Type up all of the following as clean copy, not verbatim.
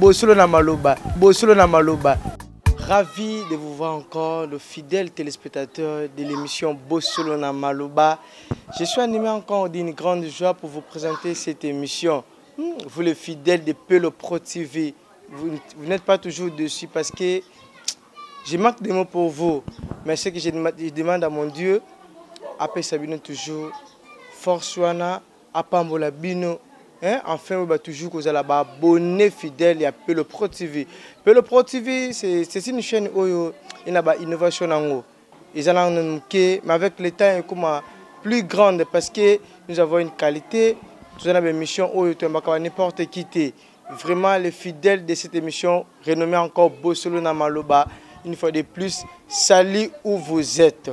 Bosolo na maloba, bosolo na maloba. Ravi de vous voir encore, le fidèle téléspectateur de l'émission Bosolo na maloba. Je suis animé encore d'une grande joie pour vous présenter cette émission. Vous les fidèles de Pelo Pro TV, vous n'êtes pas toujours dessus parce que je manque de mots pour vous. Mais ce que je demande à mon Dieu, après Sabino toujours, force wana, apambola bino. Enfin, on va toujours vous allez abonner fidèle à Pelo Pro TV. Pelo Pro TV, c'est une chaîne où il y a une innovation. Ils ont mais avec le temps, est comme plus grande parce que nous avons une qualité. Nous avons une émission où n'importe qui. Vraiment, les fidèles de cette émission, renommée encore Bosolo na maloba, une fois de plus, salut où vous êtes.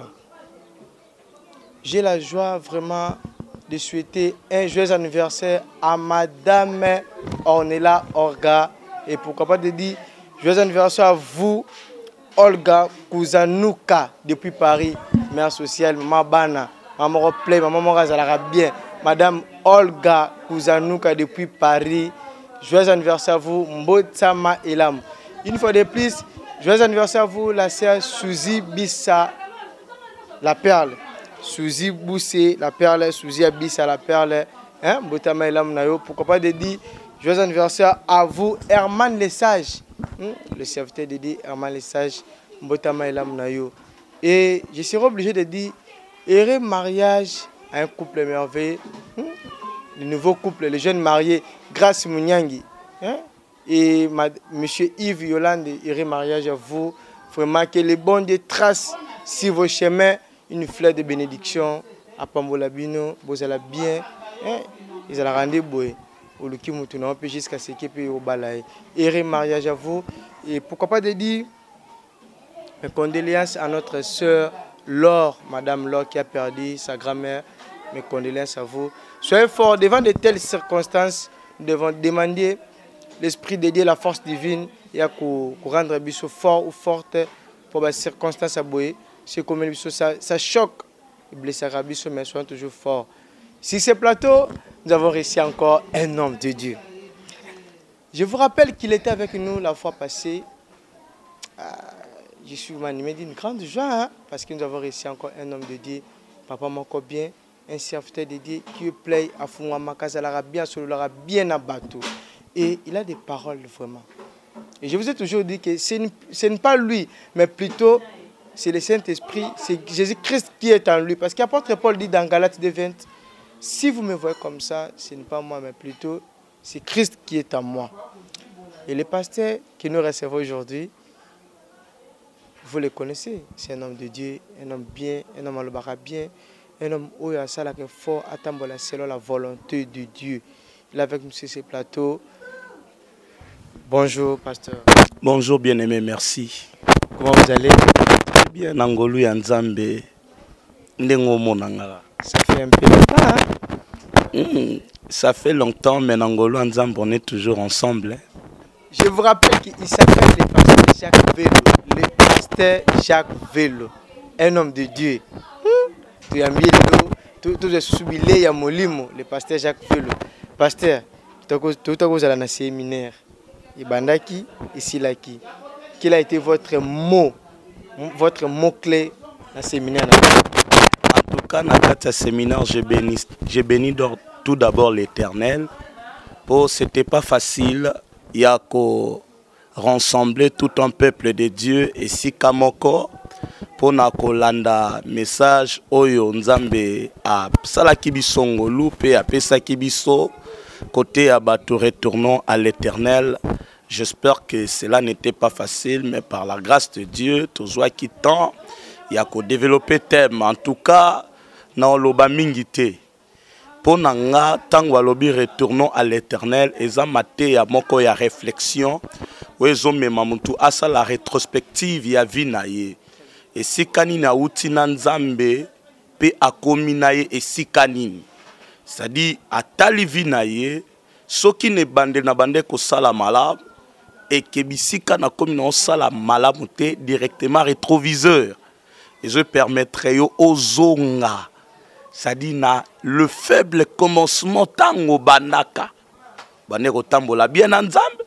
J'ai la joie vraiment de souhaiter un joyeux anniversaire à Madame Ornella Orga. Et pourquoi pas de dire joyeux anniversaire à vous, Olga Kuzanouka, depuis Paris, mère sociale, maman Bana, maman Replay, maman Razala bien. Madame Olga Kuzanouka, depuis Paris, joyeux anniversaire à vous, Mbotsama Elam. Une fois de plus, joyeux anniversaire à vous, la sœur Suzy Bissa, la perle. Suzy Boussé, la perle, Suzy Abissa, la perle, Mbotama Elam Nayo. Pourquoi pas de dire joyeux anniversaire à vous, Herman Lesage, le serviteur de dire Herman Lesage, Mbotama Elam Nayo. Et je serai obligé de dire heureux mariage à un couple merveilleux, le nouveau couple, les jeunes mariés, Grâce Mouniangi. Et monsieur Yves Yolande, heureux mariage à vous. Vraiment que les bons Dieu tracent sur vos chemins une fleur de bénédiction à Pambola Bino, vous allez bien, ils allez rendre boy, ou le qui moutouna, jusqu'à ce qui peut au balai. Heureux mariage à vous. Et pourquoi pas de dire mes condoléances à notre sœur Laure, Madame Laure qui a perdu sa grand-mère. Mes condoléances à vous. Soyez forts devant de telles circonstances, nous devons demander l'Esprit de Dieu, la force divine, et à rendre biso fort ou forte pour les circonstances à boyer. C'est comme ça choque. Les blessés mais soyons toujours forts. Sur ce plateau, nous avons réussi encore un homme de Dieu. Je vous rappelle qu'il était avec nous la fois passée. Je suis animé d'une grande joie parce que nous avons réussi encore un homme de Dieu. Papa Moko bien, un serviteur de Dieu qui plaît à Fouama Kazalara bien, sur bien à bateau. Et il a des paroles vraiment. Et je vous ai toujours dit que ce n'est pas lui, mais plutôt c'est le Saint-Esprit, c'est Jésus-Christ qui est en lui. Parce qu'apôtre Paul dit dans Galates 2:20, si vous me voyez comme ça, ce n'est pas moi, mais plutôt c'est Christ qui est en moi. Et le pasteur que nous recevons aujourd'hui, vous le connaissez, c'est un homme de Dieu, un homme bien, un homme alobara bien, un homme où il y a ça qui est fort, attendre selon la volonté de Dieu. Il est avec nous sur ce plateau. Bonjour, pasteur. Bonjour, bien-aimé, merci. Comment vous allez? Bien, Nangolu Yanzambe, Ndengomo Nangara. Ça fait un peu longtemps, Ça fait longtemps, mais Nangolu Yanzambe, on est toujours ensemble. Je vous rappelle qu'il s'appelle le pasteur Jacques Vélo. Le pasteur Jacques Vélo. Un homme de Dieu. Tu as mis tout est soubilé, à Molimo, le pasteur Jacques Vélo. Pasteur, tout à cause de la séminaire. Ibandaki, ici là qui. Quel a été votre mot-clé dans le séminaire? En tout cas, dans ce séminaire, j'ai béni tout d'abord l'Éternel. C'était pas facile. Il y a qu'à rassembler tout un peuple de Dieu et si Kamoko pour nakolanda message oyo nzambe a salaki biso ngolu pe apesaki biso côté à bateau retournons à l'Éternel. J'espère que cela n'était pas facile, mais par la grâce de Dieu, tout soit qui tend, il y a qu'à développer thème. En tout cas, dans l'oba mingité. Pour nanga tango lobi retournons à l'Éternel et ça maté ya moko ya réflexion wezo mema muntu asa la rétrospective ya vie na ye et si kanina uti na nzambe pe akomi na ye et si kanini c'est-à-dire atali vie na ye soki ne bande na bande ko sala malamu et que bisika na komi na sala malamu te directement rétroviseur et je permettrai yo ozonga. C'est-à-dire le faible commencement tango banaka baneko tambola bien nzambe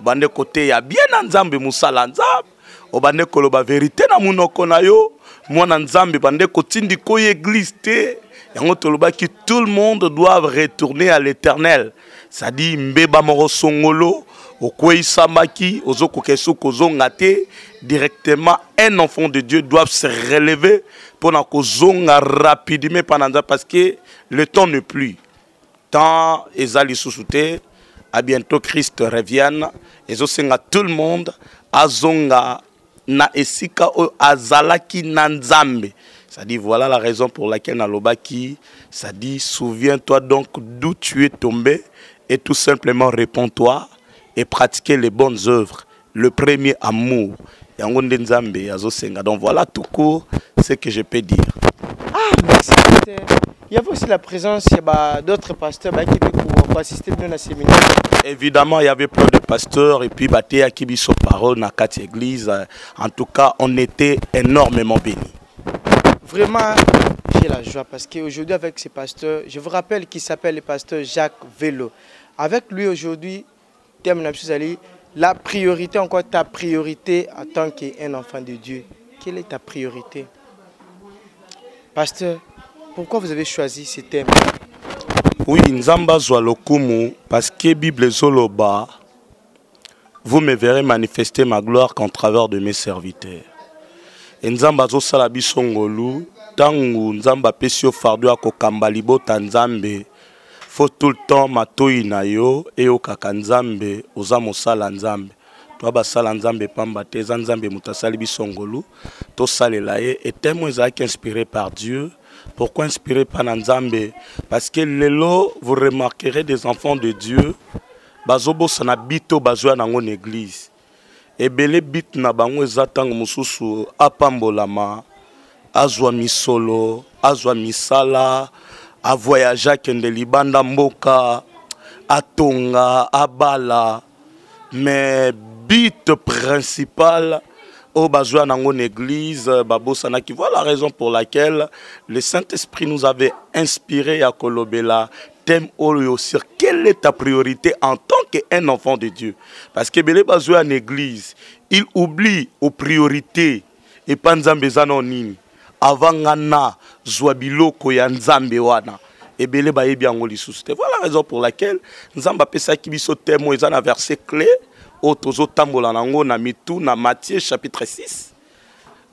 Bande côté ya bien nzambe musala nzambe. Obande koloba vérité na munoko na yo. Mwana nzambe bande kotindi ko église te. Yango toloba ki tout le monde doit retourner à l'Éternel. Ça dit mbeba moro songolo okwei samaki ozoko kesu kozonga te directement un enfant de Dieu doit se relever pour na kozonga rapidement pendant parce que le temps n'est plus. Tant ezali susute. À bientôt Christ revienne. Et osenga tout le monde azonga na esika o azalaki na nzambe. Ça dit voilà la raison pour laquelle nalobaki ça dit souviens-toi donc d'où tu es tombé et tout simplement réponds-toi et pratiquer les bonnes œuvres. Le premier amour. Yango nde nzambe azosenga. Donc voilà tout court ce que je peux dire. Ah merci pasteur. Il y avait aussi la présence d'autres pasteurs qui pour assister à ce séminaire. Évidemment, il y avait plein de pasteurs et puis Baté à Kibiso Parole, dans 4 églises. En tout cas, on était énormément bénis. Vraiment, j'ai la joie parce qu'aujourd'hui, avec ces pasteurs, je vous rappelle qu'il s'appelle le pasteur Jacques Vélo. Avec lui, aujourd'hui, la priorité, encore ta priorité en tant qu'un enfant de Dieu. Quelle est ta priorité? Pasteur, pourquoi vous avez choisi ce thème? Oui, Nzamba Zoualokumu, parce que Bible Zoloba, vous me verrez manifester ma gloire qu'en travers de mes serviteurs. Et Nzamba Zosalabi Songolu, Tangu Nzamba Pesio Fardu Akokambalibo Tanzambe, faut tout le temps matoi na yo, et au Kakanzambe, aux Amosala Nzambe. Toi, Basala Nzambe Pambate, Nzambe Mutasalibi Songolu, Tosalelaye, et thème qui inspiré par Dieu. Pourquoi inspiré par Nzambe? Parce que lelo, vous remarquerez des enfants de Dieu, bazobo sana bito bazwa nango église. Et belé bit na bango ezatang mususu apambolama, azwa misolo, azwa misala, a voyager kende libanda mboka, atonga, abala, mais bit principal au besoin dans église, Babosana, qui voit la raison pour laquelle le Saint-Esprit nous avait inspiré à Kolobela, thème sur quelle est ta priorité en tant qu'un enfant de Dieu. Parce que Belé besoin en église, il oublie aux priorités et pas Nzambezanonini. Avant Ngana, Zouabilo, Koyanzambe wana. Et Belé Baye bien ngoli souste. Voilà la raison pour laquelle Nzamba Pesa Kibiso thème, ils ont un verset clé. Otozo tambola nango na mitu na Matthieu chapitre 6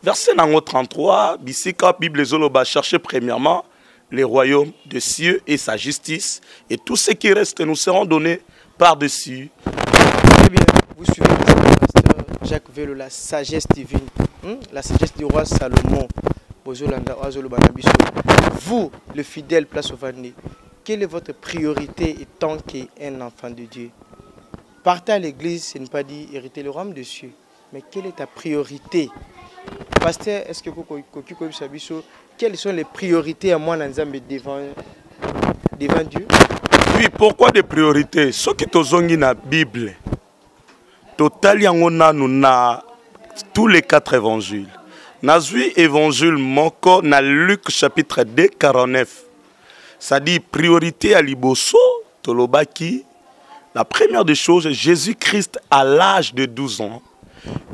verset nango 33 bisika Bible zoloba chercher premièrement les royaumes de cieux et sa justice et tout ce qui reste nous seront donnés par-dessus. Très bien, vous suivez le pasteur Jacques Vélo, la sagesse divine, la sagesse du roi Salomon. Vous, le fidèle place au Vandi, quelle est votre priorité étant qu'un enfant de Dieu? Partir à l'église, ce n'est pas dit hériter le royaume de cieux. Mais quelle est ta priorité? Pasteur, est-ce que quelles sont les priorités à moi devant Dieu? Oui, pourquoi des priorités? Ce qui est dans la Bible, total na tous les 4 évangiles. Nazui évangile moko na Luc chapitre 2 49. Ça dit priorité à liboso tolobaki. La première des choses, Jésus-Christ, à l'âge de 12 ans,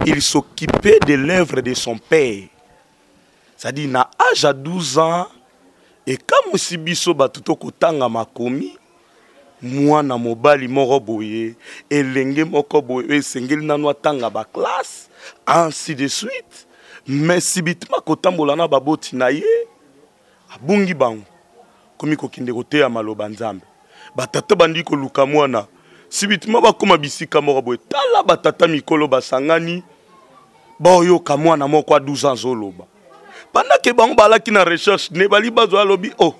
il s'occupait des lèvres de son père. C'est-à-dire, à l'âge de 12 ans, et comme si biso batuto kotanga makomi, moi na mobali moko boye, et lenge moko boye, sengeli nanwa tanga ba classe, ainsi de suite. Mais si bitima kotambola na baboti na ye, abungi bango, komi kokinde kote ya maloba nzambe. Batata bandi ko luka mwana. Si bitima bakoma bisika moko boye tala batata mikolo basangani boyo kamwa na moko 12 ans zoloba pendant que bango balaki na recherche ne bali bazo alobi oh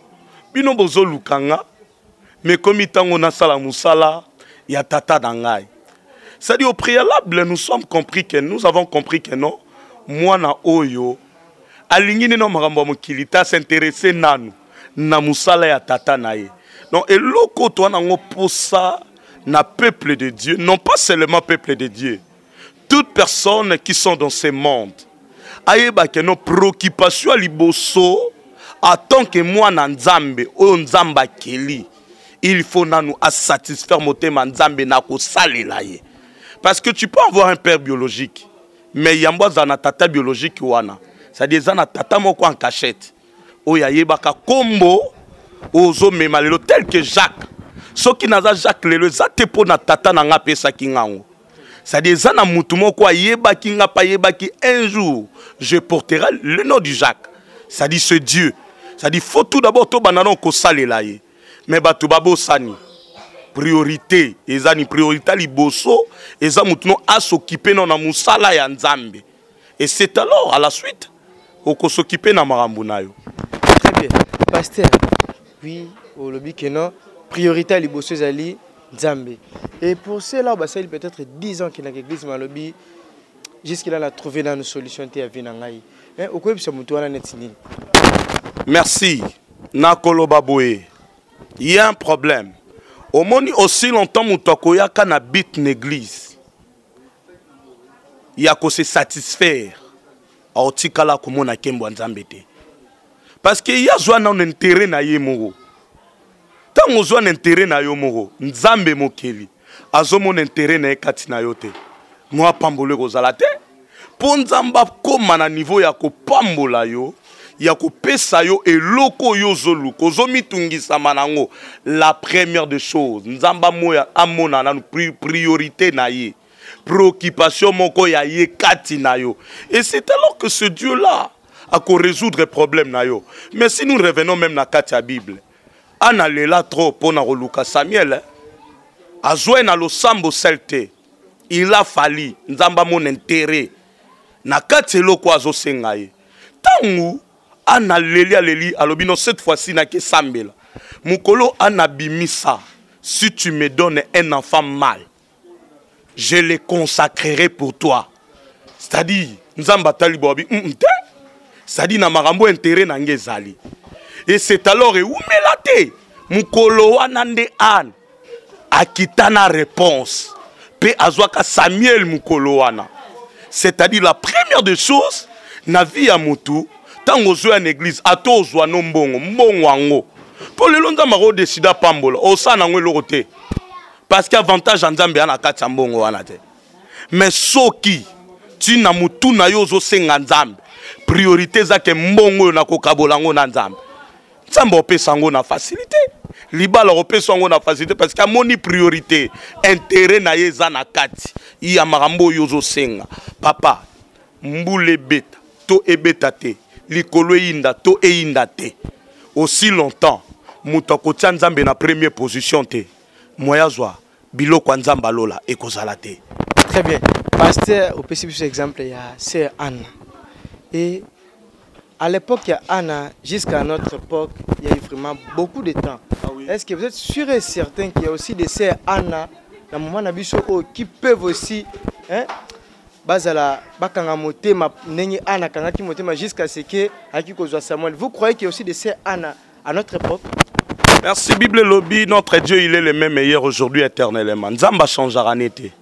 bino bozo lukanga mais comme tango na sala musala ya tata dangai. C'est-à-dire au préalable nous avons compris que non moi na oyo alingini no makambo mokilita s'intéresser nanu na musala ya tata nae. Donc eloko to nango posa na peuple de Dieu, non pas seulement peuple de Dieu, toutes personnes qui sont dans ce monde, ayeba que nos préoccupations liboso, en tant que moi Nzambe, ou Nzamba Keli, il faut nous satisfaire mon thème Nzambe na ko salela ye. Parce que tu peux avoir un père biologique, mais il y a un tata biologique wana. C'est-à-dire un tata moko en cachette. Oya yebaka kombo ozo memalelo tel que Jacques. Ce qui n'a pas Jacques lelo zate po na tata na nga pesa kingango. C'est-à-dire zana mutu moko yebaki nga pa yebaki un jour je porterai le nom du Jacques. C'est-à-dire ce Dieu. C'est-à-dire faut tout d'abord to banano ko salela ye. Mais batu babo sani. Priorité, ezani priorité liboso, eza mutuno a s'occuper na musala ya nzambe. Et c'est alors à la suite oko s'occuper na marambu na yo. Très bien. Pasteur, oui, au lobby que non, priorité liboso ezali nzambe. Et pour cela, bah ça il peut-être 10 ans qu'il a l'église mais lobby jusqu'il a trouvé dans une solution te avi na ngai. Hein, okoyebi sa mutu wana netini. Merci. Nakoloba boye. Il y a un problème. Au moins aussi longtemps mutokoya kana bit l'église. Il y a qu'on se satisfaire. A otikala komona kembo nzambe te. Parce que il y a joana un intérêt na ye moko. Tant on a intérêt na yo moko, nzambe mokeli. Azo mon intérêt na ekati na yo te. Moi pambole kozala te. Po nzamba koma na niveau ya ko pambola yo. Ya ko pesa yo eloko yo zolu kozo mitungisa manango. La première des choses nzamba moya amona na priorité na ye, préoccupation moko ya ye kati na yo. Et c'est alors que ce Dieu là a ko résoudre les problèmes na yo. Mais si nous revenons même na kati ya Bible, ana lela trop pona roluka Samuel azwe na lo sambo selte, il a fallu nzamba mon intérêt na kati eloko azo senga ye. Tangu ana leli alobino cette fois-ci na ke sambela. Mukolo ana bimisa. Si tu me donnes un enfant mâle, je le consacrerai pour toi. C'est-à-dire, nzamba tali bobi c'est-à-dire na marambo intérêt na ngezali. Et c'est alors où melate mukolo anande an akitana réponse. Pe azwaka Samuel mukolo wana. C'est-à-dire la première des choses na vie ya mutu. Tant que vous en église, à tous vous en mbongo, mbongo. Pour le long de décider pambola, au sein de l'autre. Parce qu'il y a avantage en Zambie à la mbongo. Mais ce qui, tu n'as mutu na yo zo senga Zambie. Priorité za ke mbongo na kokabolango na Zambie. Zambie opé sango na facilité. Libala opé sango na facilité parce qu'il y a moni priorité. Intérêt na ye za na kati. Il y a marambo yo zo senga. Papa, mbule beta, to ebetate. Likolo inda to einda te. Aussi longtemps mutoko tia nzambe na première position te. Moyazwa biloko nzamba lola ekozala te. Très bien. Pasteur, au possible exemple il y a sœur Anna. Et à l'époque il y a Anna jusqu'à notre époque, il y a eu vraiment beaucoup de temps. Ah oui. Est-ce que vous êtes sûr et certain qu'il y a aussi des sœurs Anna dans le moment nabiso qui peuvent aussi bazala bakanga motema nengi ana kangaki motema jusqu'à ce que akikozwa Samuel. Vous croyez qu'il y a aussi des sœurs Anna à notre époque? Merci Bible lobby, notre Dieu il est le même meilleur aujourd'hui éternellement. Nzamba changera nete.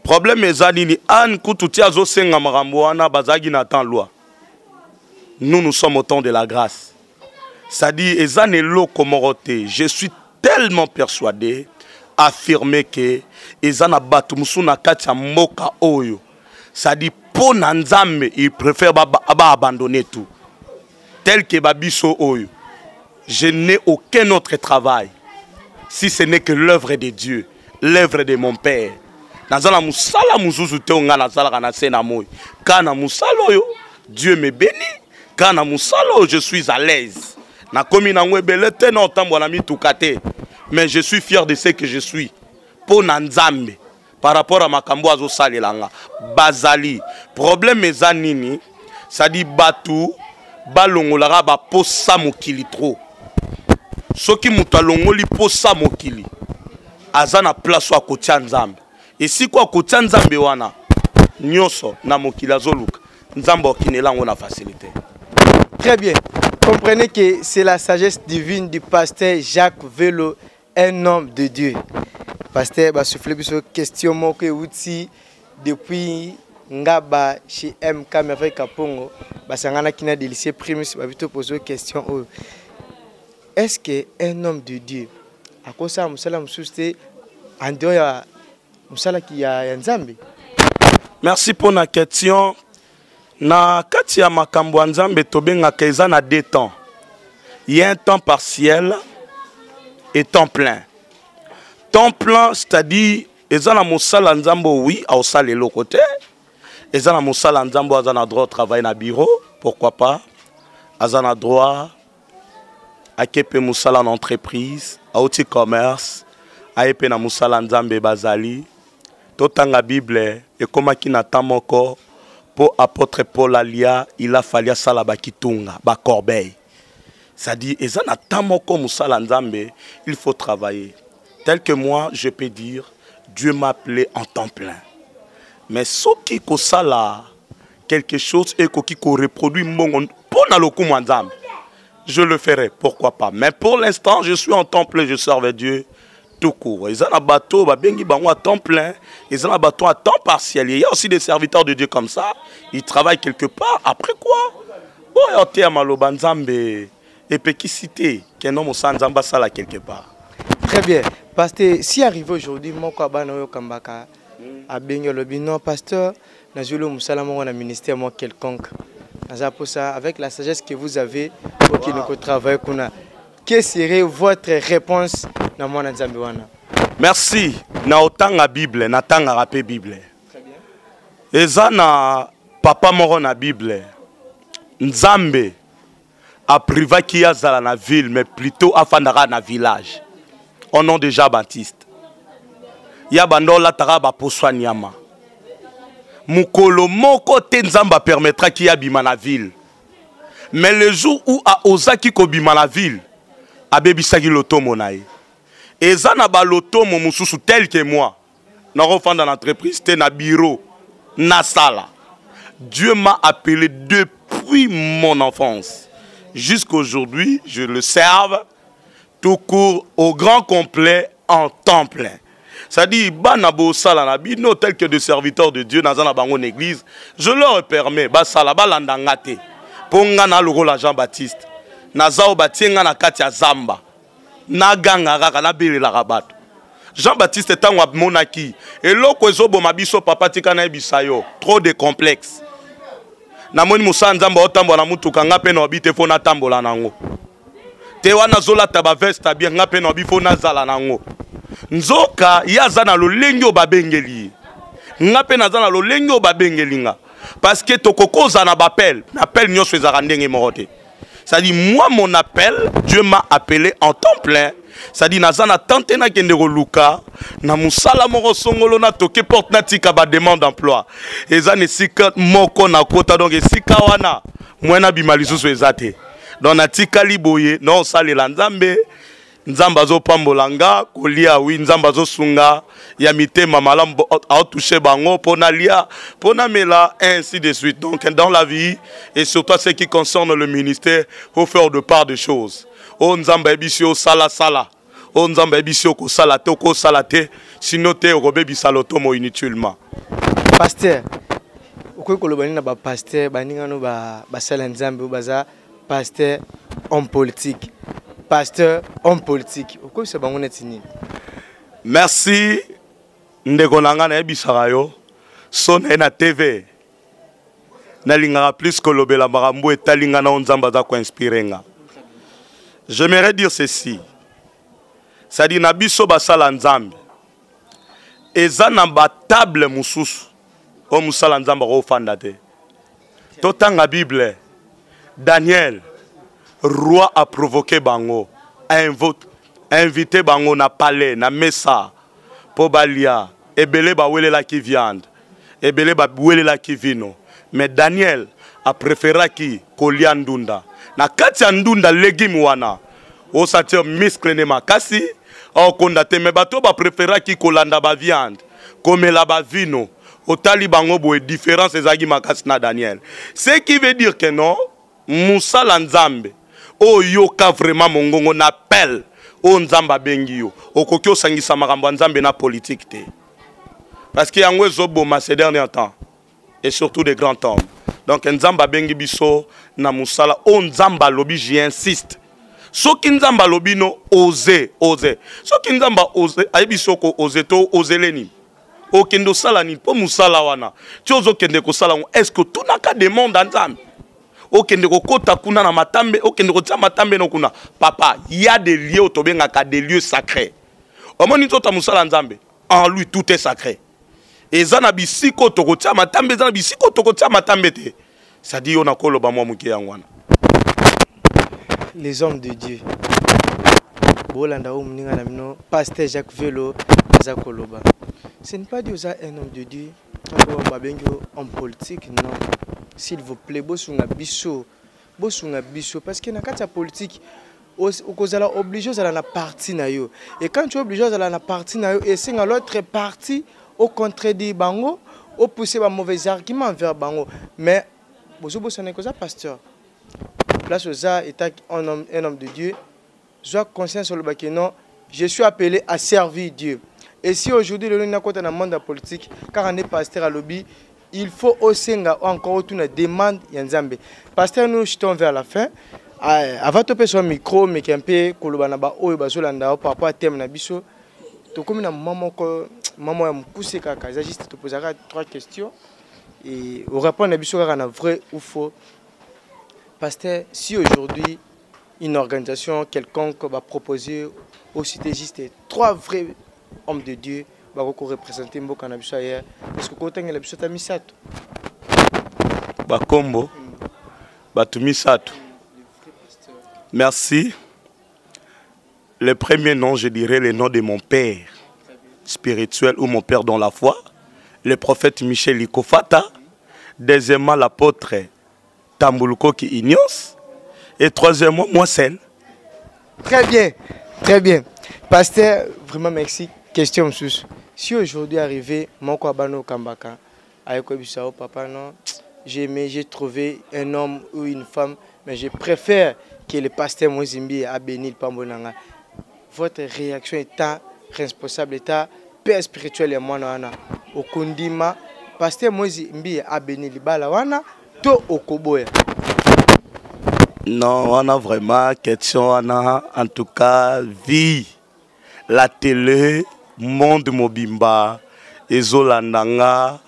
Problème ezali an kututi azo senga marambo wana bazagi na temps loi. Nous sommes au temps de la grâce. Ça dit ezane loko morote. Je suis tellement persuadé affirmer que ezana batu musuna kati ya mboka oyo. Ça dit, pour Nzambe, il préfère abandonner tout. Tel que Babiso Oyo. Je n'ai aucun autre travail. Si ce n'est que l'œuvre de Dieu. L'œuvre de mon Père. Nazala musala muzuzu te onga nazala kana sena moy. Kana musalo yo, Dieu me bénit. Kana musalo, je suis à l'aise. Na komi na ngwebele te na otambo na mitukate. Mais je suis fier de ce que je suis. Pour Nzambe. Par rapport à makambo azo salelanga bazali problème ezanini ça dit batu balongolara ba posa mokili trop soki mutu alongoli posa mokili azana place wa kotia nzambe et si kwa kotia nzambe wana nyoso na mokili azoluka nzambe okinelango na facilité. Très bien, comprenez que c'est la sagesse divine du pasteur Jacques Velo, un homme de Dieu. Pasteur, bah souffler sur question moke outi depuis ngaba chez MK avec Kapongo, bah sangana kina délicie primus bah plutôt poser question. Est-ce que un homme de Dieu à cause ça musala mususte en dehors musala qui ya Nzambe. Merci pour la question. Na kati ya makambo Nzambe tobengaka eza na deux temps. Il y a un temps partiel et temps plein. Temps plein, c'est-à-dire eza na musala Nzambo oui, au sale le côté. Eza na musala Nzambo azana droit de travailler na bureau, pourquoi pas? Azana droit à kepe musala en entreprise, à outil commerce, à epe na musala Nzambe bazali. Totanga Bible et comme qui n'attend encore pour apôtre Paul alia, il a fallu sala bakitunga, ba corbeille. C'est-à-dire eza na tamoko musala Nzambe, il faut travailler. Tel que moi, je peux dire, Dieu m'a appelé en temps plein. Mais ce qui kosala quelque chose et qui reproduit mon pour na loku Nzambe, je le ferai, pourquoi pas. Mais pour l'instant, je suis en temps plein, je serve Dieu tout court. Ils ont un bateau, bengi bango à temps plein, ils ont un bateau à temps partiel. Il y a aussi des serviteurs de Dieu comme ça, ils travaillent quelque part. Après quoi? Bon, il y a un terme à Nzambe et péquicité, qu'un homme au Nzamba sala quelque part. Très bien. Pasteur, si arrivé aujourd'hui, mon kabano kambaka, à bengi non, pasteur, n'a joué le musala mon ministère moi quelconque. Pour ça, avec la sagesse que vous avez, pour qu'il nous travaille, quelle serait votre réponse dans mon Nzambe wana? Merci. Na otanga Bible, na tanga rapé Bible. Très bien. Eza na papa moro na Bible. Nzambe a privé qui a zala na ville, mais plutôt afandara na village. Au nom de Jean-Baptiste. Ya bandola taraba poswa nyama. Mukolo moko te Nzamba permettra qu'il y a bima na ville. Mais le jour où a osaki ko bima na ville, a bebisaki loto monaï. Et ça na ba loto mo mususu tel que moi. Na refant dans l'entreprise, te na bureau, na sala. Dieu m'a appelé depuis mon enfance. Jusqu'aujourd'hui, je le serve tout court au grand complet en temps plein. Ça dit, banabo salanabino tel que des serviteurs de Dieu dans la bangon église, je leur permets, basalaba landangate, pongana le rôle à Jean-Baptiste, nazao batienga na katia zamba, naganga raka na bele la rabat. Jean-Baptiste est un monaki, et l'autre ezobo mabiso papa tika na ebisayo, trop de complexes. Namoni musa nzamba otambo na mutuka ngape na obite fo na tambola nango. Te wana zola taba vesta bien ngape na obifo na zala nango. Nzoka yaza na lolengo babengeli. Ngape na zana lolengo babengelinga. Parce que tokokoza na bapel, appel nyonso ezaka ndenge morote. Ça dit moi mon appel, Dieu m'a appelé en temps plein. Ça dit nazana tante na kende luka na musala moko songolo na toke porte na tika ba demande d'emploi. Ezane sika moko na kota donc sika wana mwena bimalisusu ezate. Donc na tika liboye non salela Nzambe. Nzamba zo pambolanga kolia wi nzamba zo sunga ya mitema malambo a touché bango pona lia pona mela ainsi de suite. Donc dans la vie et surtout ce qui concerne le ministère, faut faire de part de choses. O nzamba ebisio sala sala. O nzamba ebisio ko salate ko salate sinon te robe bisaloto mo inutilement. Pasteur, okoy kolobani na ba pasteur baninga no ba sala nzambe baza pasteur homme politique. Pasteur, homme politique. Pourquoi c'est bon merci. Ndekonanga na ebisarayo. Sonne na TV. Na lingara plus que lobela marambo etalinga na nzamba za ko inspirenga. J'aimerais dire ceci. Ça dit na biso basala nzambe. Eza na ba table mususu. O musala nzamba ko fanda te. Totanga Bible. Daniel roi a provoqué bango, a invité bango na palais, na mesa, po balia, ebele ba wele la ki viande, ebele ba wele la ki vino. Mais Daniel a préféré ki kolia ndunda. Na kati ya ndunda légume wana, o satir miskle ne makasi, o kondate me bato ba préféré ki kolanda ba viande, komela ba vino, o tali bango boe différence ezagi makasi na Daniel. Ce qui veut dire que non, Moussa Nzambe, o yoka vraiment mongongo n'appelle o nzamba bengi yo okoki osangisa makambo nzambe na politique te parce que yango ezoboma ces derniers temps et surtout des grands hommes. Donc nzamba bengi biso na musala o nzamba lobi, j'insiste, soki nzamba lobi no oser soki nzamba oser ayibiso ko oser to oseleni okende osala nini po musala wana ti ozokende kosala ngo est-ce que tunaka demande ya nzambe okende kokota kuna na matambe okende kotia matambe no kuna papa il y a des lieux tobengaka des lieux sacrés omoni tota musala nzambe en lui tout est sacré eza na bisiko tokotia matambe eza na bisiko tokotia matambe te ça dit on a koloba mwa muke yango wana les hommes de Dieu bolanda o muninga na mino pasteur Jacques Velo za koloba ce n'est pas dire un homme de Dieu en politique non s'il vous plaît bosunga biso parce que na kati ya politique okozala obligé à la partie na yo et quand tu es obligé à la partie na yo et c'est à l'autre partie au contredire bango au pousser ba mauvais arguments vers bango mais bozo bosana ko za pasteur place aux état un homme de Dieu sois conscient sur le bac non je suis appelé à servir Dieu et si aujourd'hui le na kota na monde politique car on est pasteur à lobby il faut aussi encore une demande yanzambe pasteur nous jetons vers la fin avant de passer au micro mais qui un peu kolobana ba oyo bazolanda par rapport à thème na biso to comme na maman ya mukuse kaka za juste te poser 3 questions et au répondre na biso kaka na vrai ou faux pasteur si aujourd'hui une organisation quelconque va proposer au cité juste 3 vrais hommes de Dieu va représenter mboka na biso hier est-ce que kotengela biso ta misato ba kombo ba tu misato merci. Le premier nom, je dirais le nom de mon père spirituel ou mon père dans la foi, le prophète Michel Likofata. Deuxièmement, l'apôtre Tambuluko qui Ignos. Et troisièmement, moi seul. Très bien, très bien. Pasteur, vraiment merci. Question, monsieur. Si aujourd'hui arrivé, mon Kwabano Kambaka, avec Bisao, papa, non, j'ai trouvé un homme ou une femme, mais je préfère que le pasteur Mozimbi a béni le Pambonanga. Votre réaction étant responsable, étant père spirituel et moi, au Kundima, pasteur Mozimbi a béni le Balawana, to au Koboya. Non, on a vraiment question, on a en tout cas vie, la télé, monde mobimba, ezolandanga,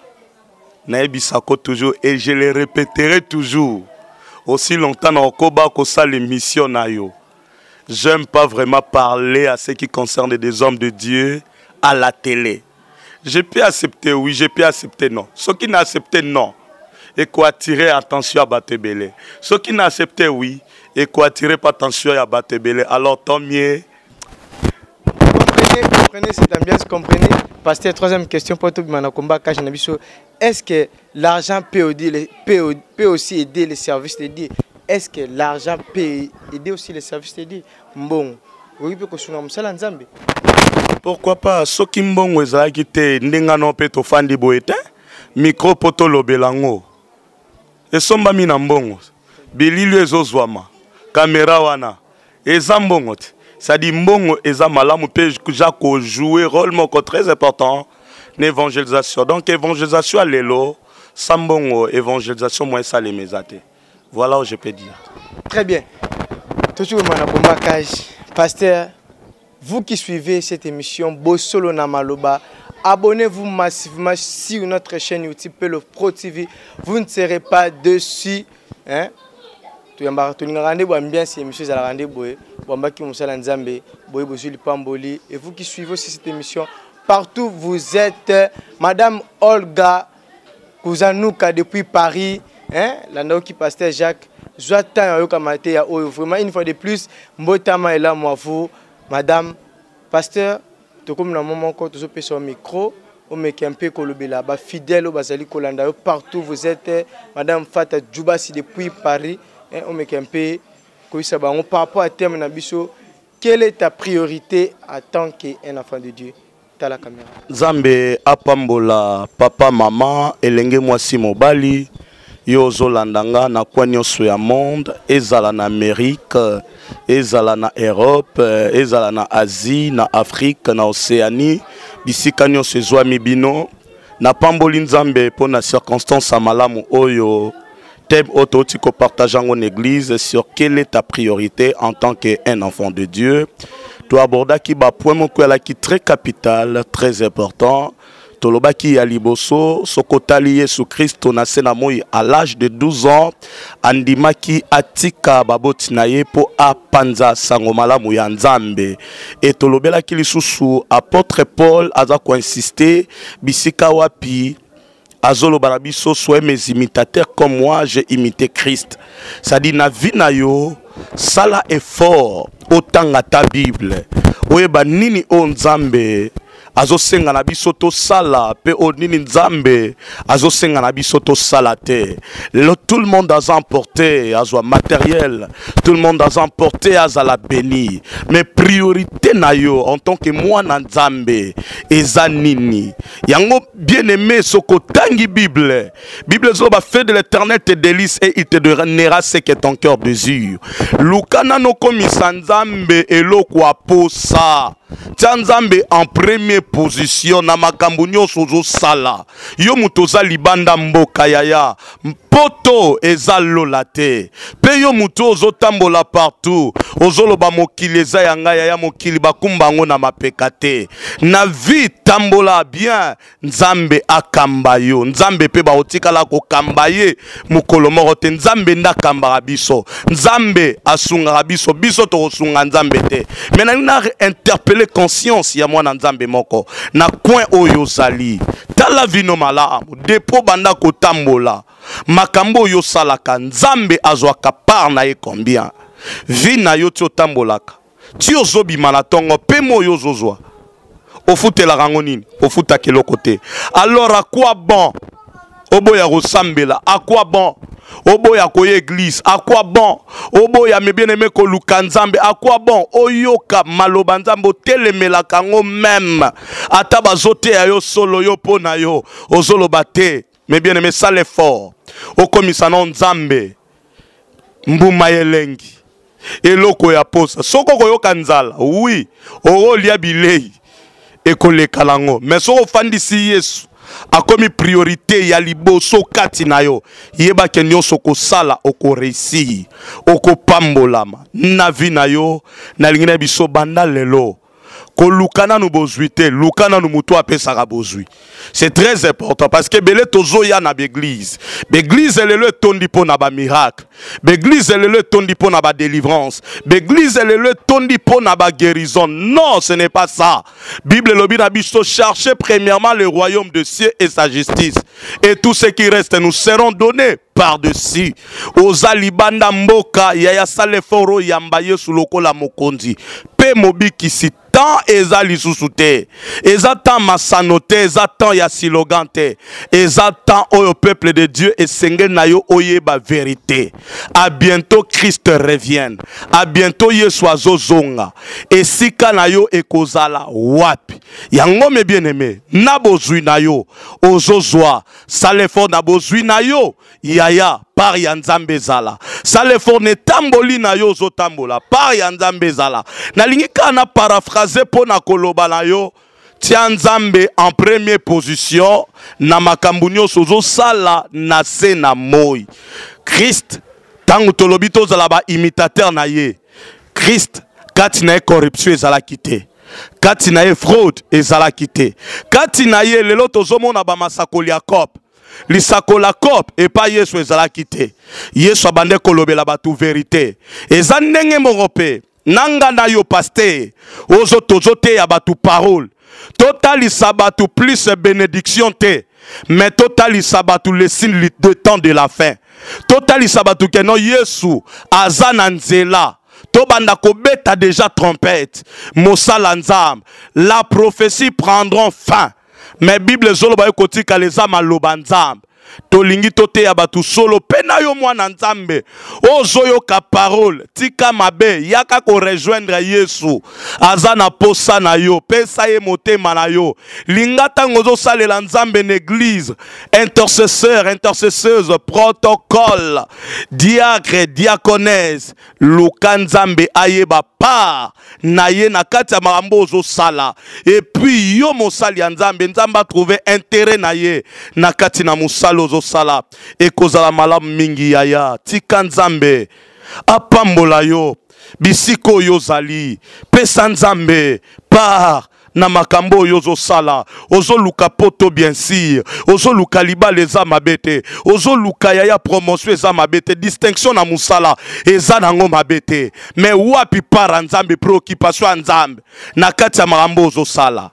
naebisako toujours et je le répéterai toujours. Aussi longtemps dans Okoba que ça l'émission nayo. J'aime pas vraiment parler à ce qui concerne des hommes de Dieu à la télé. Je peux accepter oui, je peux accepter non. Ceux qui n'acceptent non, et quoi attirer attention à Batebele. Ceux qui n'acceptent oui, et quoi attirer pas attention à Batebele. Alors tant mieux. Comprenez cette ambiance, comprenez. Pasteur, troisième question pour tout le monde. Est-ce que l'argent peut aussi aider les services de Dieu? Est-ce que l'argent peut aider aussi les services de Dieu? Bon, oui, pourquoi pas? Ce qui mbongo ezalaki te ndenga no pe to fandi boete micro poto lobelango. Esomba mina mbongo. Bilili ezozwama. Caméra wana. Ezambongo. Ça dit mbongo eza malamu pe jako jouer rôle moko très important l'évangélisation. Donc évangélisation à l'élo, sambongo évangélisation moins ça les mesate. Voilà où je peux dire. Très bien. Toujours Manabomba Kaj, pasteur, vous qui suivez cette émission Bosolo na Maloba, abonnez-vous massivement sur notre chaîne YouTube Pelo Pro TV. Vous ne serez pas dessus, hein? Et vous qui suivez aussi cette émission, partout vous êtes, Madame Olga Kouzanouka depuis Paris, hein? L'Andaoki Pasteur Jacques, vraiment une fois de plus, Mbotama est là, moi vous, Madame Pasteur, tout comme dans moment quand vous êtes sur le micro, on met un peu kolobela, fidèle au Basali Kolanda, partout vous êtes, Madame Fata Djoubasi depuis Paris. On met un peu par rapport à thème Nabiso, quelle est ta priorité en tant qu'un enfant de Dieu? T'as la caméra. Zambe apambola papa maman elenge mwasi mobali yo zolandanga na kwa nyonso ya monde ezala na Amérique ezala na Europe ezala na Asie na Afrique na Océanie bisika nyonso ezwami bino na pamboli nzambe po na circonstance malamu oyo thème autotiko partageant en église sur quelle est ta priorité en tant qu'un enfant de Dieu. Tu abordas qui ba point mon qui très capital, très important. tolobaki ya liboso sokotali Yesu Kristo na sena moi à l'âge de 12 ans andimaki atika baboti na ye po apanza sango malamu ya Nzambe et tolobelaki lisusu apôtre Paul aza ko insister bisika wapi azolo barabiso soyez mes imitateurs comme moi j'ai imité Christ. Ça dit na vie na yo sala effort otanga ta Bible oyeba nini o Nzambe azo senga na biso to sala pe o nini Nzambe azo senga na biso to sala te. Tout le monde a emporté azo matériel, tout le monde a emporté aza la béni, mais priorité na yo en tant que moi na Nzambe eza nini yango bien aimé soko tangi Bible zo ba fait de l'Éternel tes délices et il te donnera ce que ton cœur désire. Lukana no komisa Nzambe eloko aposa tia Nzambe en première position na makambo nyonso ozo sala yo muto za libanda mboka yaya poto eza lola te pe yo muto ozo tambola partout ozoloba mokili eza yanga yaya mokili bakumba ngo na mapeka te na vie tambola bien Nzambe akamba yo Nzambe pe ba otikala ko kamba ye mukolo moko te Nzambe ndakamba biso Nzambe asunga biso biso to osunga Nzambe te maintenant na interpeller conscience ya mwana Nzambe moko na coin oyo sali tala vino malamu depo banda ko tambola makambo yo salaka Nzambe azwaka part na ye combien vina yo tio tambolaka tio zobi manatongo pemo yo zozwa ofutela rango nini ofuta kelo côté alors à quoi bon oboya resambela à quoi bon oboya ko église à quoi bon oboya me bien aimé ko luka Nzambe à quoi bon oyoka maloba Nzambe telemela kango même ata bazote ya yo solo yo pona yo ozoloba te mais bien aimé ça l'effort okomisa na Nzambe mbuma yelengi eloko ya posa soko koyoka nzala oui olia bilei ekoleka lango mais soko fandisi Yesu akomi priorité ya liboso kati na yo yeba ke nyonso ko sala oko réussir oko pambolama na vie na yo na lingina biso banda lelo ko lukana no bozuite lukana no muto apesaka bozui. C'est très important parce que belé tozo ya na l'église. L'église elle le tondi po na ba miracle. L'église elle le tondi po na ba délivrance. L'église elle le tondi po na ba guérison. Non, ce n'est pas ça. Bible lobi na biso cherchez premièrement le royaume de cieux et sa justice et tout ce qui reste nous seront donnés par-dessus. Ozali banda mboka ya sale foro yambaye sous lokola mokonzi. Pe mobi kisi tant ezali susute. Ezatan masanote, ezatan ya silogante. Ezatan au peuple de Dieu et senge na yo oyeba vérité. À bientôt Christ revienne. À bientôt Yesu azozonga. Et sika na yo ekozala wapi. Yango me bien aimé. Nabozui na yo ozozwa. Salefo nabozui na yo. Yaya par ya Nzambe zala. Salefo ne tamboli na yo zo tambola par ya Nzambe zala. Na lingika na paraphraser po na koloba na yo. Tia Nzambe en première position na makambo nyonso zo sala na se na moi. Christ tangu tolobi tozala ba imitateur na ye. Christ kati na corruption ezala kite. Kati na fraude ezala kite. Kati na ye lelo tozomona ba masakoli ya cop. Lisakola cop et pas Yesu ezala kite. Yesu abande kolobela batu vérité. Eza ndenge morope nanga na yo pasteur ozo tozote ya batu parole. Total sabatu plus bénédiction te. Mais total sabatu le signe de temps de la fin. Total sabatu que non Yesu azana nzela. Tobanda kobeta déjà trompette. Mosala nzam. La prophétie prendront fin. Mais Bible zolo ba yokoti kaleza maloba nzambe. Tolingi tote ya batu solo pena yo mwana Nzambe ozoyo ka parole tika mabe yaka ko rejoindre Yesu azana posa na yo pesa ye motema na yo lingata ngozo salela Nzambe n'église intercesseur intercesseuse protocole diacre diaconesse luka Nzambe ayeba part na ye na kati ya makambo ozo sala et puis yo mosali ya Nzambe Nzambe a trouvé intérêt na ye na kati na musalo ozo sala e kozala malamu mingi yaya tika Nzambe apambola yo bisiko yo zali pesa Nzambe par na makambo yozo sala ozo luka poto bien sûr ozo luka liba les amabete ozo luka ya promotion eza mabete distinction na musala eza nango mabete mais wapi para nzambe préoccupation nzambe na kati ya makambo ozo sala.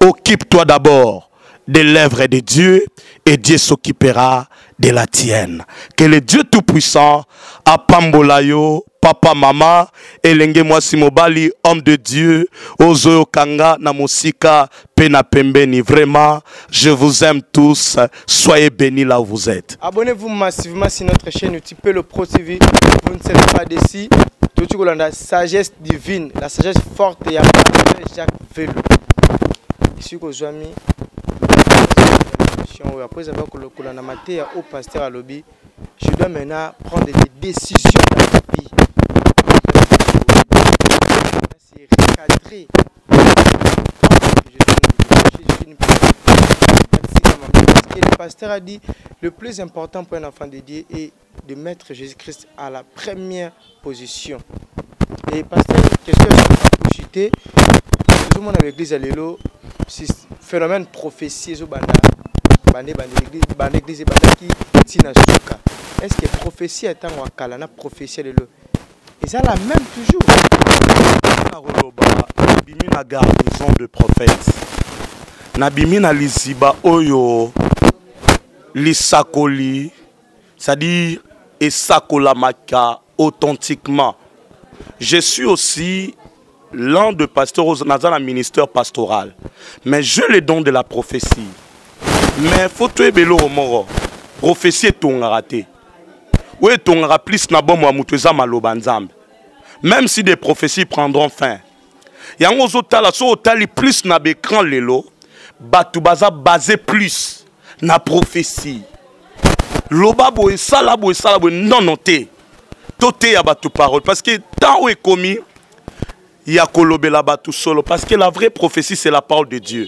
Occupe-toi d'abord de l'œuvre de Dieu et Dieu s'occupera de la tienne. Que le Dieu Tout-Puissant apambolayo papa, maman, elenge mwasi mobali, homme de Dieu, ozo kanga na musika, pena pembeni. Vraiment, je vous aime tous. Soyez bénis là où vous êtes. Abonnez-vous massivement sur notre chaîne YouTube Le Pro TV. Vous ne serez pas déçus. Tout ce que la sagesse divine, la sagesse forte et Jacques Velo. Ici que j'ai mis. Après avoir colonisé au pasteur à lobby, je dois maintenant prendre des décisions dans la vie. C'est recadré. Le pasteur a dit le plus important pour un enfant de Dieu est de mettre Jésus-Christ à la première position. Et le pasteur, question pour chuter, tout le monde avec l'église à l'élo, c'est phénomène prophétie au banda. Est-ce que prophétie est en wakala na prophétie de l'eau? Et ça la même toujours. Nabimi na garnison de prophètes. Nabimi na lisiba oyo lisakoli, c'est-à-dire esakola maka authentiquement. Je suis aussi l'un de pasteurs aux un ministère pastoral, mais je le don de la prophétie. Mais faut tuer belo moro. Prophétie est ton raté. Oui, ton plus na bon moutueza maloba nzambe. Même si des prophéties prendront fin. Yango zotala so otali plus na bekran lelo, batu baza basé plus na prophétie. Loba boy sala non noté. Toté ya batu parole parce que tant où est commis ya kolobela batu solo parce que la vraie prophétie c'est la parole de Dieu.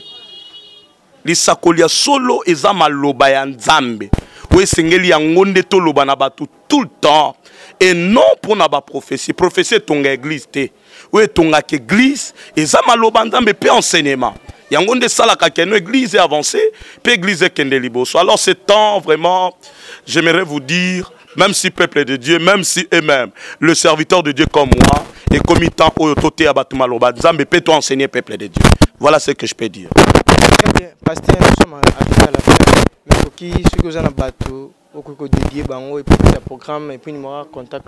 Lisakolia solo eza maloba ya nzambe. Oui, sengeli ya ngonde to loba na batu tout le temps et non pour na ba prophétie. Prophétie ton église te. Oui, ton église eza maloba nzambe pe enseignement. Ya ngonde sala ka keno église avancée, pe église kende liboso. Alors c'est temps vraiment, j'aimerais vous dire, même si peuple de Dieu, même si eux-mêmes, le serviteur de Dieu comme moi, et comme étant oyotote abatu maloba nzambe pe to enseigner peuple de Dieu. Voilà ce que je peux dire. Très bien, pasteur, nous sommes arrivés à la fin. Mais pour qui, ceux qui ont un bateau, au coup dédié, et puis le programme, et puis numéro contact.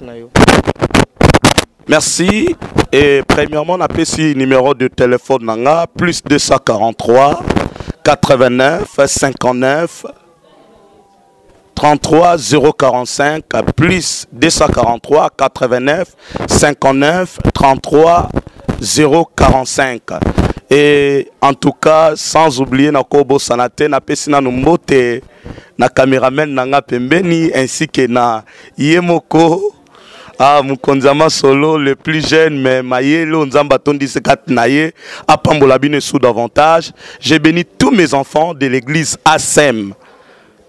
Merci. Et premièrement, on appelle ici numéro de téléphone nanga, plus 243 89 59 33 045 plus 243 89 59 33 045. Et en tout cas, sans oublier na kobo sanate na pesina numbote na caméraman nanga pembeni ainsi que na yemoko mukonzama solo le plus jeune mais mayelo nzamba tondi sekat naye apambola bine sous davantage. J'ai béni tous mes enfants de l'église ASEM.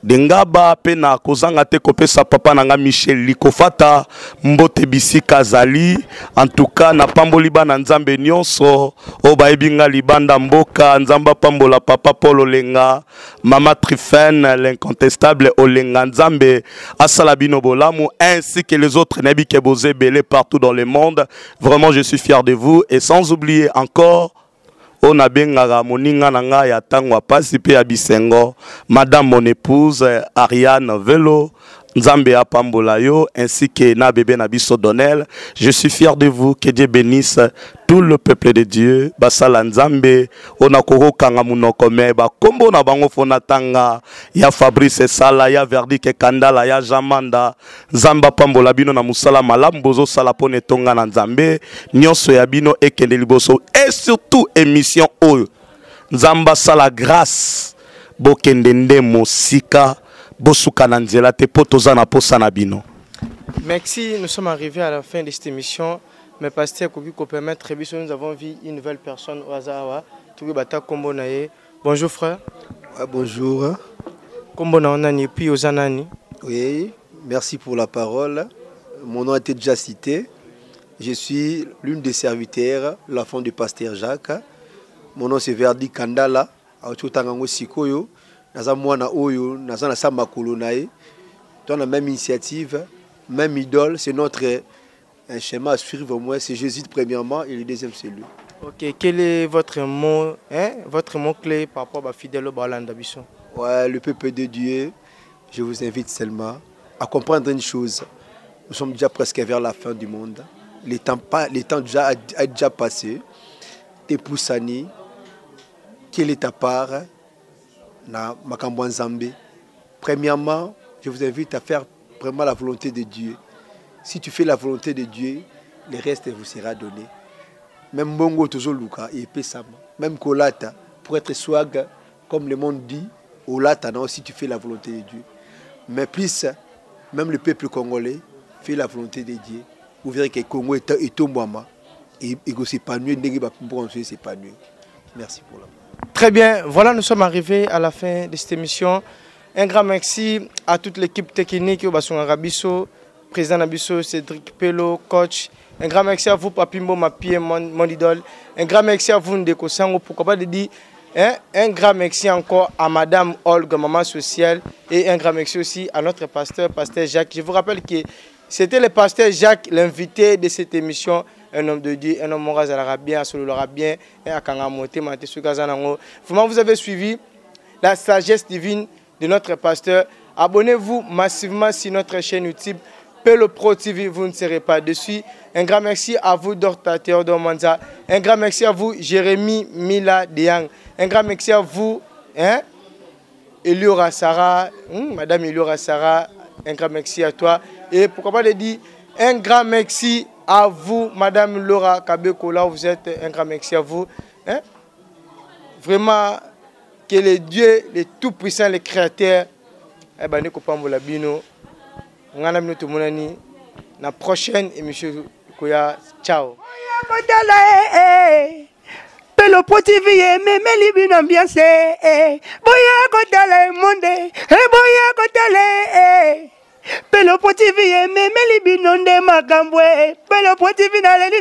Dengaba pena kozanga te kopesa papa nanga Michel Likofata mbote bisika zali en tout cas na pamboli bana nzambe nyonso o baebinga libanda mboka nzamba pambola papa Paul Olenga mama Trifène l'incontestable Olenga nzambe asala bino bolamu ainsi que les autres nabi kebozé belé partout dans le monde. Vraiment je suis fier de vous et sans oublier encore on a bien moninga nanga ya tangwa pasi pe abisengo madame mon épouse Ariane Velo nzambe apambola yo ainsi que na bébé na biso Donnel. Je suis fier de vous, que Dieu bénisse tout le peuple de Dieu. Basala nzambe ona koko kanga munoko me ba kombo na bango fona tanga ya Fabrice Sala ya Verdique Kandala ya Jamanda nzamba pambola bino na musala malamu bozo sala pone tonga na nzambe nyonso ya bino ekende liboso et surtout émission oyo nzamba sala grâce bokende nde mosika bosuka na nzela te potoza na posa na bino. Merci, nous sommes arrivés à la fin de cette émission. Mais pasteur Koki ko permettre nous avons vu une nouvelle personne au hasard. Bonjour frère. Bonjour. Kombo na onani puis ozanani. Oui, merci pour la parole. Mon nom a été déjà cité. Je suis l'une des serviteurs, l'enfant du pasteur Jacques. Mon nom c'est Verdi Kandala. Aochotangango Sikoyo. Naza mwana oyo, naza na samba kolonae. On a même initiative, même idole. C'est notre un schéma à suivre. Moi, c'est Jésus premièrement et le deuxième c'est lui. Ok, quel est votre mot clé par rapport à Fidèle Balanda Bisson? Ouais, le peuple de Dieu, je vous invite seulement à comprendre une chose. Nous sommes déjà presque vers la fin du monde. Le temps déjà a déjà passé. T'es poussani. Quelle est ta part na Makambo Nzambe? Premièrement, je vous invite à faire vraiment la volonté de Dieu. Si tu fais la volonté de Dieu, le reste vous sera donné. Même Bongo Tozoluka et Pesama, même Kolata, pour être swag, comme le monde dit, Olata, non, si tu fais la volonté de Dieu. Mais plus, même le peuple congolais fait la volonté de Dieu. Vous verrez que le Congo est au Mwama. Et il s'épanouit, il s'épanouit. Merci pour la. Très bien, voilà, nous sommes arrivés à la fin de cette émission. Un grand merci à toute l'équipe technique, au Basson Arabiso, président Nabiso, Cédric Pello, coach. Un grand merci à vous, Papimbo, ma pied, mon idole. Un grand merci à vous, Ndeko Sango, pourquoi pas de dire. Un grand merci encore à Madame Olga, maman sociale. Et un grand merci aussi à notre pasteur, pasteur Jacques. Je vous rappelle que c'était le pasteur Jacques, l'invité de cette émission. Un homme de Dieu, un homme moral arabien, arabien, Vraiment, vous avez suivi la sagesse divine de notre pasteur. Abonnez-vous massivement sur notre chaîne YouTube. Pello Pro TV, vous ne serez pas dessus. Un grand merci à vous, Dr. Théodore Manza. Un grand merci à vous, Jérémy Mila Diang. Un grand merci à vous, Eliora Sarah, Madame Eliora Sarah. Un grand merci à toi. Et pourquoi pas le dire, un grand merci à vous, Madame Laura Kabekola. Vous êtes un grand merci à vous. Vraiment, que le Dieu, le Tout-Puissant, le Créateur, la prochaine émission. Ciao. Pello Pro TV, mais libine ambiance. Boya kotale monde, boya kotale. Pello Pro TV, mais libine onde makambwe. Pello Pro TV, naleli.